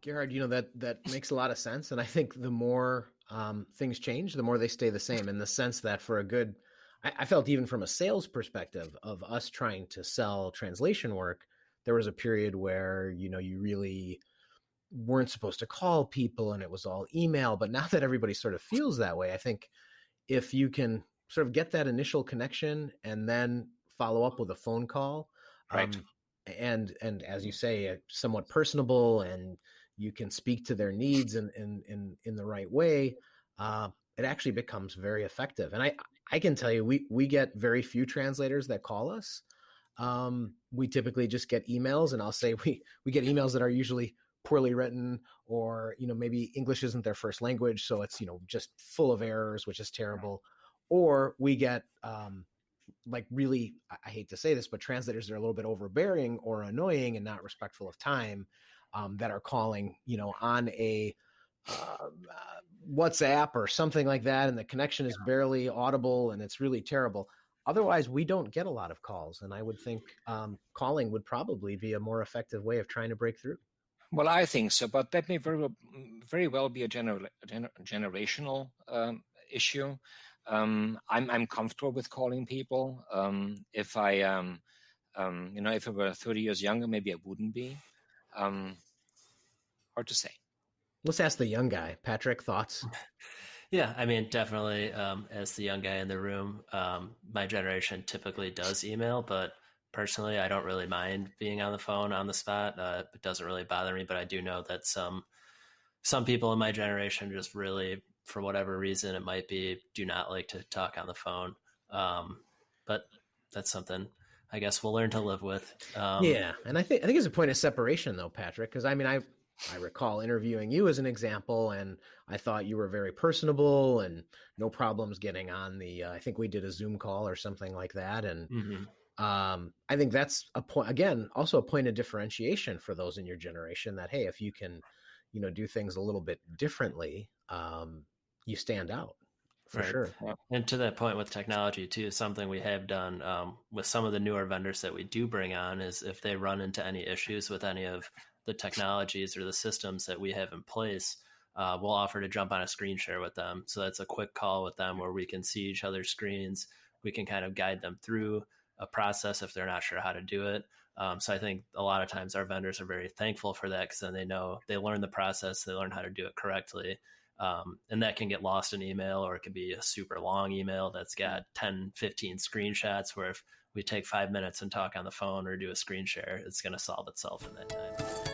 Gerhard, that makes a lot of sense. And I think the more things change, the more they stay the same, in the sense that for a good, I felt even from a sales perspective of us trying to sell translation work, there was a period where, you really weren't supposed to call people and it was all email. But now that everybody sort of feels that way, I think if you can sort of get that initial connection and then follow up with a phone call, Right. And as you say, somewhat personable, and you can speak to their needs in the right way, it actually becomes very effective. And I can tell you, we get very few translators that call us. We typically just get emails, and I'll say we get emails that are usually poorly written, or maybe English isn't their first language, so it's just full of errors, which is terrible. Or we get like, really, I hate to say this, but translators that are a little bit overbearing or annoying and not respectful of time, that are calling on a WhatsApp or something like that, and the connection is barely audible and it's really terrible. Otherwise, we don't get a lot of calls, and I would think calling would probably be a more effective way of trying to break through. Well, I think so, but that may very well be a generational issue. I'm comfortable with calling people. If I if I were 30 years younger, maybe I wouldn't be. Hard to say. Let's ask the young guy. Patrick, thoughts? Yeah, I mean, definitely. As the young guy in the room, my generation typically does email, but personally, I don't really mind being on the phone on the spot. It doesn't really bother me, but I do know that some people in my generation just really, for whatever reason it might be, do not like to talk on the phone. But that's something I guess we'll learn to live with. Yeah, and I think it's a point of separation, though, Patrick, because I mean, I recall interviewing you as an example, and I thought you were very personable and no problems getting on the. I think we did a Zoom call or something like that, and. Mm-hmm. I think that's a point, again, also a point of differentiation for those in your generation, that, hey, if you can, do things a little bit differently, you stand out for sure. And to that point with technology too, something we have done with some of the newer vendors that we do bring on is if they run into any issues with any of the technologies or the systems that we have in place, we'll offer to jump on a screen share with them. So that's a quick call with them where we can see each other's screens. We can kind of guide them through a process if they're not sure how to do it. So I think a lot of times our vendors are very thankful for that, because then they know they learn the process, they learn how to do it correctly. And that can get lost in email, or it could be a super long email that's got 10, 15 screenshots, where if we take 5 minutes and talk on the phone or do a screen share, it's going to solve itself in that time.